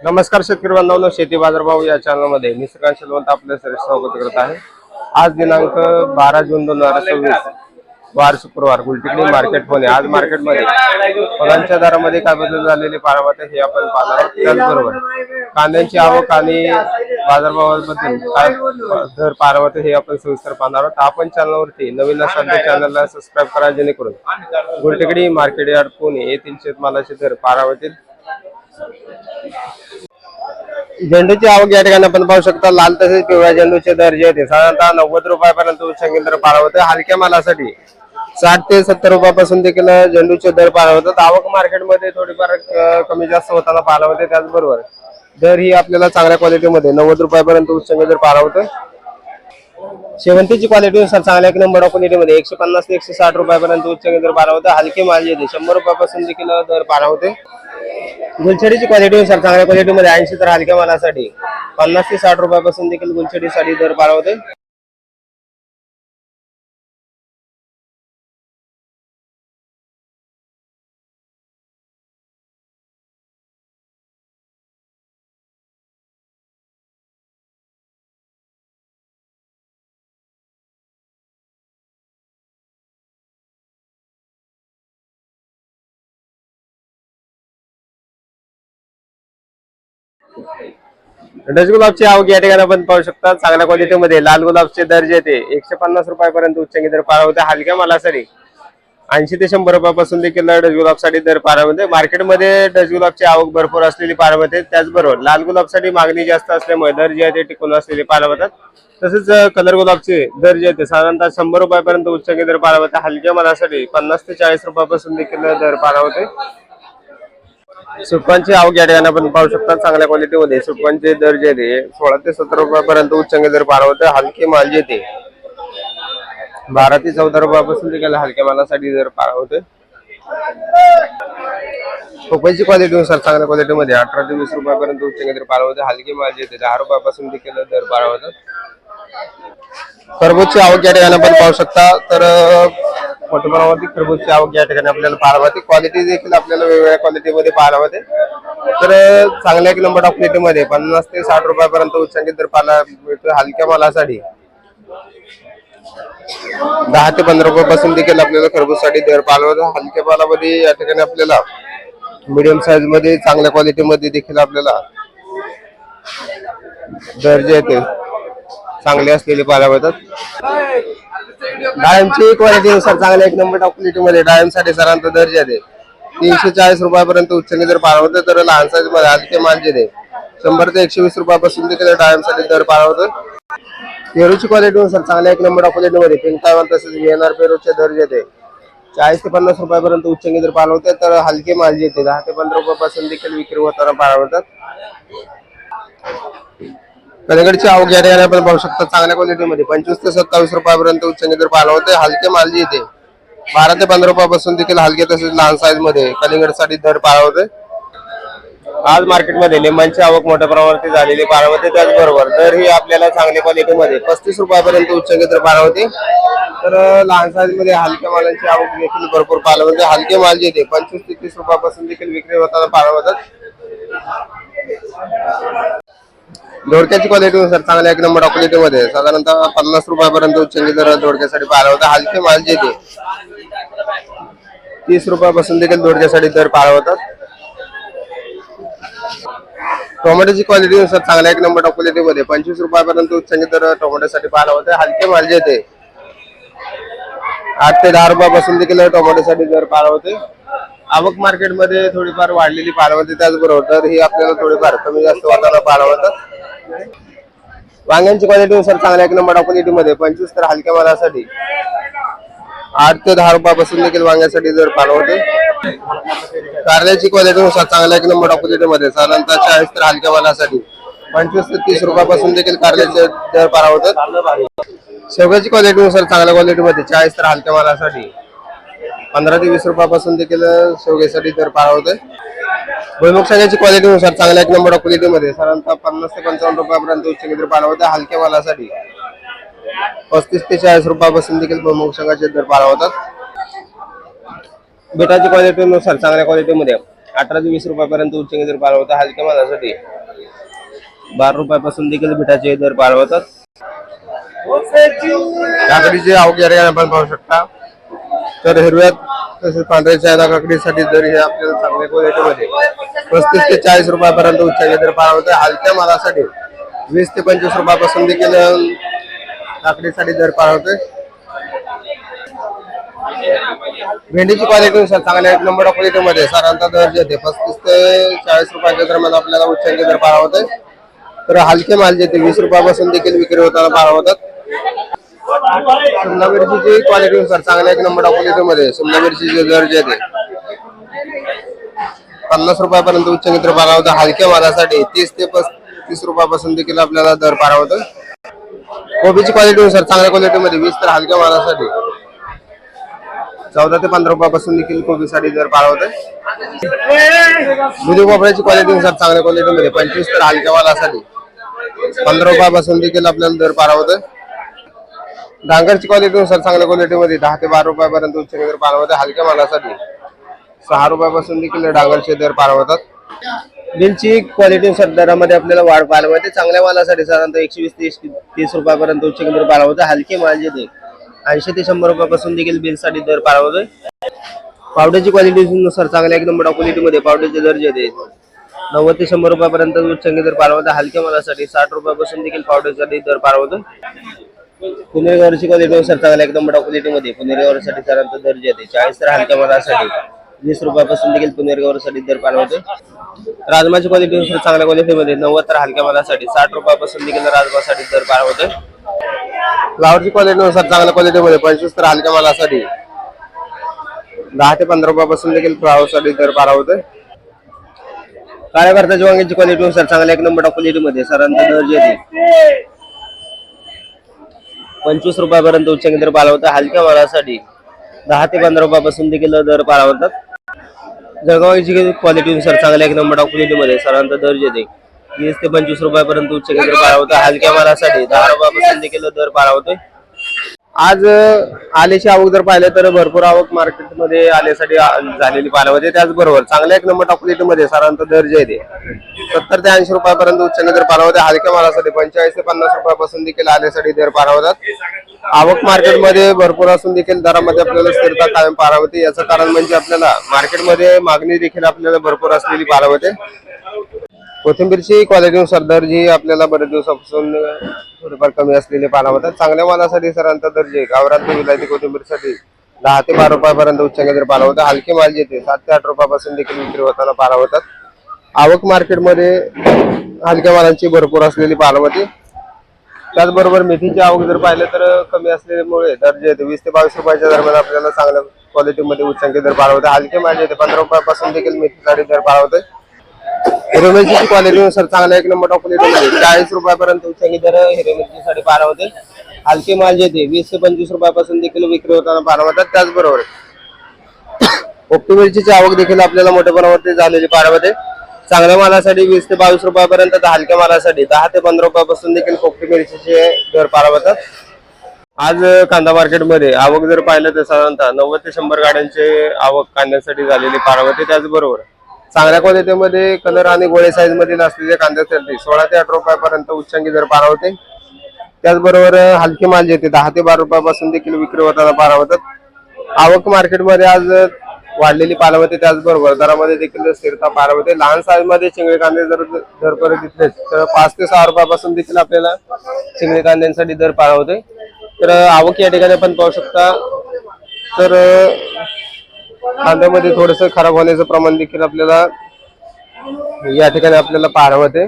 नमस्कार शेतकरी बांधवांनो, शेती बाजारभाव या चॅनलमध्ये मी श्रीकांत शेलवंत आपले स्वागत करत आहे। आज दिनांक 12 जून 2026 वार शुक्रवार गुलटेकडी मार्केट पुणे। आज मार्केटमध्ये फळांच्या दरामध्ये काय बदल झालेले पाहणार हे आपण पाहणार आहोत। त्याचबरोबर कांद्याची आवक आणि बाजारभावाबद्दल काय दर पाहणार हे आपण सविस्तर पाहणार आहोत। आपण चॅनलवरती नवीन असाल तर चॅनलला सबस्क्राइब करा, जेणेकरून गुलटेकडी मार्केट यार्ड पुणे येथील शेतमालाचे दर पाहणार। झेंडूची आवक या ठिकाणी आपण पाहू शकता। लाल तसेच पिवळ्या झेंडूचे दर जे होते साधारणतः 90 रुपयापर्यंत उच्चांकी दर पार होते। हलक्या मालासाठी 60 ते 70 रुपयापासून देखील झेंडूचे दर पार होतात। आवक मार्केटमध्ये थोडीफार कमी जास्त होताना पाहायला होते। त्याचबरोबर दर ही आपल्याला चांगल्या क्वालिटीमध्ये 90 रुपयापर्यंत उच्चांकी दर पार होते। शेवंतीची क्वालिटीनुसार चांगल्या एक नंबर क्वालिटीमध्ये 150 ते 160 रुपयापर्यंत उच्चांकी दर पार होते। हलके माल जे 100 रुपयापासून देखील दर पार होते। गुलछडीची क्वालिटीनुसार चांगल्या क्वालिटीमध्ये 80 तर हलक्या मालासाठी 50 ते 60 रुपयापासून देखील गुलछडीसाठी दर पार होते। डच गुलाबची आवक या ठिकाणी आपण पाहू शकता। चांगल्या क्वालिटीमध्ये लाल गुलाबचे दर जे ते 150 रुपयापर्यंत उच्चांकी दर पार होते। हलक्या मालासाठी 80 ते 100 रुपयापासून देखील डच गुलाबसाठी दर पार होते। मार्केटमध्ये डच गुलाबची आवक भरपूर असलेली पार होते। त्याचबरोबर लाल गुलाबसाठी मागणी जास्त असल्यामुळे दर जे ते टिकून असलेले पार होतात। तसेच कलर गुलाबचे दर जे ते साधारणतः 100 रुपयापर्यंत उच्चांकी दर पार होते। हलक्या मालासाठी 50 ते 40 रुपयापासून देखील दर पार होते। सुपांची आवक या ठिकाणी आपण पाहू शकता। चांगल्या क्वालिटीमध्ये सुपांचे दर जे ते 16 ते 17 रुपयापर्यंत उच्चांकी दर पार होते। हलके माल जे ते 12 ते 14 रुपयापासून देखील हलक्या मालासाठी दर पार होते। पपईची क्वालिटीनुसार चांगल्या क्वालिटीमध्ये 18 ते 20 रुपयापर्यंत उच्चांकी दर पार होते। हलके माल जे ते 10 रुपयापासून देखील दर पार होतात। खरबूजची आवक या ठिकाणी आपण पाहू शकता। तर मोठ्या प्रमाणावरती खरबूजची आवक या ठिकाणी आपल्याला पाहायला मिळते। क्वालिटी देखील आपल्याला वेगवेगळ्या क्वालिटीमध्ये पाहायला मिळते। तर चांगल्या एक नंबर क्वालिटीमध्ये 50 ते 60 रुपयापर्यंत उच्चांकी दर पाहायला मिळतो। हलक्या मालासाठी 10 ते 15 रुपयापासून देखील आपल्याला खरबूजसाठी दर पाहायला मिळतो। हलक्या मालामध्ये या ठिकाणी आपल्याला मीडियम साईज मध्ये चांगल्या क्वालिटीमध्ये देखील आपल्याला दर जे ते चांगले असलेले पाहायला मिळतात। डाळिंबची क्वालिटीनुसार चांगल्या एक नंबर क्वालिटीमध्ये डाळिंबसाठी साधारणतः दर जे आहे 340 रुपयापर्यंत उच्चांकी दर पार होते। तर लहान साईज मध्ये हलके माल जे 100 ते 120 रुपयापासून देखील डाळिंबसाठी दर पार होते। पेरूची क्वालिटीनुसार चांगल्या एक नंबर क्वालिटीमध्ये पिंक टायवन तसेच व्हीएनआर पेरूचे दर जे 40 ते 50 रुपयापर्यंत उच्चांकी दर पार होते। तर हलके माल जे 10 ते 15 रुपयापासून देखील विक्री होताना पाहायला मिळतात। कलिंगडची आवक या ठिकाणी आपण पाहू शकता। चांगल्या क्वालिटीमध्ये 25 ते 27 रुपयापर्यंत उच्चांकी दर पाहायला होते। हलके माल जे 12 ते 15 रुपयापासून देखील हलके तसेच लहान साईज मध्ये कलिंगडसाठी दर पाहायला होते। आज मार्केटमध्ये लिंबांची आवक मोठ्या प्रमाणावरती झालेली पाहायला होते। त्याचबरोबर दर ही आपल्याला चांगल्या क्वालिटीमध्ये 35 रुपयापर्यंत उच्चांकी दर पाहायला होते। तर लहान साईज मध्ये हलक्या मालांची आवक देखील भरपूर पाहायला होते। हलके माल जे 25 ते 30 रुपयापासून देखील विक्री होताना पाहायला होतात। दोडक्याची क्वालिटीनुसार चांगल्या एक नंबर क्वालिटीमध्ये साधारणतः 50 रुपयापर्यंत उच्चांकी दर दोडक्यासाठी पाहायला होता। हलके माल जे 30 रुपयापासून देखील दोडक्यासाठी दर पाहायला होतात। टोमॅटोची क्वालिटीनुसार चांगल्या एक नंबर क्वालिटीमध्ये 25 रुपयापर्यंत उच्चांकी दर टोमॅटोसाठी पाहायला होते। हलके माल जे 8 ते 10 रुपयापासून देखील टोमॅटोसाठी दर पाहायला होते। आवक मार्केटमध्ये थोडीफार वाढलेली पाहायला होते। त्याचबरोबर दर ही आपल्याला थोडीफार कमी जास्त होताना पाहायला होतात। वांग्यांची क्वालिटीनुसार चांगल्या एक नंबर क्वालिटीमध्ये 25 तर हलक्या मालासाठी 8 ते 10 रुपयापासून देखील वांग्यासाठी दर पाहायला होते। कारल्याची क्वालिटीनुसार चांगल्या एक नंबर क्वालिटीमध्ये साधारणतः 40 तर हलक्या मालासाठी 25 ते 30 रुपयापासून देखील कारल्याचे दर पाहायला होतात। शेवग्याची क्वालिटीनुसार चांगल्या क्वालिटीमध्ये 40 तर हलक्या मालासाठी 15 ते 20 रुपयापासून देखील शेवग्यासाठी दर पाहायला होते। भुईमुग शेंगाची क्वालिटीनुसार चांगल्या एक नंबर क्वालिटीमध्ये साधारणतः 50 ते 55 रुपयापर्यंत उच्चांकी दर पाहायला होते। हलक्या मालासाठी 35 ते 40 रुपयापासून देखील भुईमुग शेंगाचे दर पाहायला होतात। बीटाची क्वालिटीनुसार चांगल्या क्वालिटीमध्ये 18 ते 20 रुपयापर्यंत उच्च दर पाहायला होता. हलक्या मालासाठी 12 रुपयापासून देखील बिटाचे दर पाहायला होतात. काकडीचे आवक या ठिकाणी आपण पाहू शकता. तर हिरव्यात तसेच पांढऱ्या चायना काकडीसाठी दर हे आपल्याला चांगल्या क्वालिटीमध्ये 35 ते 40 रुपयापर्यंत उच्च दर पाहायला होता. हलक्या मालासाठी 20 ते 25 रुपयापासून देखील काकडीसाठी दर पाहायला होते. भेंडीची क्वालिटीनुसार चांगल्या 1 नंबर क्वालिटीमध्ये साधारणतः दर जे 35 ते 40 रुपयाच्या दरम्यान आपल्याला उच्च दर पाहायला होते. तर हलके माल जे 20 रुपयापासून देखील विक्री होताना पाहायला होतात. शिमला मिरचीची क्वालिटीनुसार चांगल्या 1 नंबर क्वालिटीमध्ये शिमला मिरचीचे दर जे 50 रुपयापर्यंत उच्च दर पाहायला होता. हलक्या मालासाठी 30 ते 35 रुपयापासून देखील आपल्याला दर पाहायला होतं. कोबीची क्वालिटीनुसार चांगल्या क्वालिटीमध्ये 20 तर हलक्या मालासाठी 14 ते 15 रुपयापासून देखील कोबीसाठी दर पाहायला होते. दुधी भोपळ्याची क्वालिटीनुसार चांगल्या क्वालिटीमध्ये 25 तर हलक्या मालासाठी 15 रुपयापासून देखील आपल्याला दर पाहायला होते. डांगरची क्वालिटीनुसार चांगल्या क्वालिटीमध्ये 10 ते 12 रुपयापर्यंत उच्च दर पाहायला होते. हलक्या मालासाठी 6 रुपयापासून देखील डांगरचे दर पाहायला होतात. बिलची क्वालिटीनुसार दरामध्ये आपल्याला वाढ पाहायला मिळते. चांगल्या मालासाठी साधारणतः 120 ते 30 रुपयापर्यंत उच्च दर पाहायला होते. हलके माल जे 80 ते 100 रुपयापासून देखील बिलसाठी दर पाहायला होते. पावडरची क्वालिटीनुसार चांगल्या 1 नंबर क्वालिटीमध्ये पावडरचे दर जे 90 ते 100 रुपयापर्यंत उच्च दर पाहायला होता. हलक्या मालासाठी 60 रुपयापासून देखील पावडरसाठी दर पाहायला होतो. पुणेरगावची क्वालिटीनुसार चांगल्या 1 नंबर क्वालिटीमध्ये पुणेरगावसाठी साधारणतः दर जे 40 तर हलक्या मालासाठी 20 रुपयापासून देखील पुणेरगावसाठी दर पाहायला होते. राजमाची क्वालिटीनुसार चांगल्या क्वालिटीमध्ये 90 तर हलक्या मालासाठी 60 रुपयापासून देखील राजमासाठी दर पाहायला होते. फ्लावरची क्वालिटीनुसार चांगल्या क्वालिटीमध्ये 25 तर हलक्या मालासाठी 10 ते 15 रुपयापासून देखील फ्लावरसाठी दर पाहायला होते. काळ्या भरताची वांग्याची क्वालिटीनुसार चांगल्या 1 नंबर क्वालिटीमध्ये साधारणतः दर जे 25 रुपयापर्यंत उच्च दर पाहायला होता. हलक्या मालासाठी 10 ते 15 रुपयापासून देखील दर पाहायला होतात. जळगावची क्वालिटीनुसार चांगल्या 1 नंबर क्वालिटीमध्ये साधारणतः दर जे 20 ते 25 रुपयापर्यंत उच्च दर पाहायला होता. हलक्या मालासाठी 10 रुपयापासून देखील दर पाहायला होतोय. आज आलेची आवक जर पाहिलं तर भरपूर आवक मार्केटमध्ये आल्यासाठी झालेली पाहायला होते. त्याचबरोबर चांगल्या 1 नंबर क्वालिटीमध्ये साधारणतः दर जे 70 ते 80 रुपयापर्यंत उच्च दर पाहायला होते. हलक्या मालासाठी 45 ते 50 रुपयापासून देखील आल्यासाठी दर पाहायला होतात. आवक मार्केटमध्ये भरपूर असून देखील दरामध्ये आपल्याला स्थिरता कायम पाहायला होते. याचं कारण म्हणजे आपल्याला मार्केटमध्ये मागणी देखील आपल्याला भरपूर असलेली पाहायला होते. कोथिंबीरची क्वालिटीनुसार दर जी आपल्याला बरेच दिवसापासून थोडेफार कमी असलेले पाहायला होतात. चांगल्या मालासाठी साधारणतः दर जे गावरान विलायती कोथिंबीरसाठी 10 ते 12 रुपयापर्यंत उच्च दर पाहायला होता. हलके माल जे 7 ते 8 रुपयापासून देखील विक्री होताना पाहायला होतात. आवक मार्केटमध्ये हलक्या मालांची भरपूर असलेली पाहायला होती. त्याचबरोबर मेथीची आवक जर पाहिलं तर कमी असल्यामुळे दर जे 20 ते 22 रुपयाच्या दरम्यान आपल्याला चांगल्या क्वालिटीमध्ये उच्च दर पाहायला होते. हलके माल जे 15 रुपयापासून देखील मेथीसाठी दर पाहायला होते. हिरवी मिरचीची क्वालिटीनुसार चांगल्या 1 नंबर क्वालिटीमध्ये 40 रुपयापर्यंत उच्च दर हिरवी मिरचीसाठी पाहायला होते. हलके माल जे 20 ते 25 रुपयापासून देखील विक्री होताना पाहायला होतात. त्याचबरोबर पोपटी मिरचीची आवक देखील आपल्याला मोठ्या प्रमाणावरती झालेली पाहायला होते. चांगल्या मालासाठी 20 ते 22 रुपयापर्यंत तर हलक्या मालासाठी 10 ते 15 रुपयापासून देखील पोपटी मिरचीचे दर पाहायला होतात. आज कांदा मार्केटमध्ये आवक जर पाहिलं तर साधारणतः 90 ते 100 गाड्यांचे आवक कांद्यासाठी झालेली पाहायला होते. त्याचबरोबर चांगल्या क्वालिटीमध्ये कलर आणि गोळे साईज मधील असलेल्या कांद्यासाठी 16 ते 18 रुपयापर्यंत उच्चांकी दर पाहायला होते. त्याचबरोबर हलके माल जे 10 ते 12 रुपयापासून देखील विक्री होताना पाहायला होतात. आवक मार्केटमध्ये आज वाढलेली पाहायला होते. त्याचबरोबर दरामध्ये देखील स्थिरता पाहायला होते. लहान साईज मध्ये चिंगळी कांदे जर परत घेतले तर 5 ते 6 रुपयापासून देखील आपल्याला चिंगळी कांद्यांसाठी दर पाहायला होते. तर आवक या ठिकाणी आपण पाहू शकता. तर कांद्यामध्ये थोडंसं खराब होण्याचं प्रमाण देखील आपल्याला या ठिकाणी आपल्याला पाहायला होते.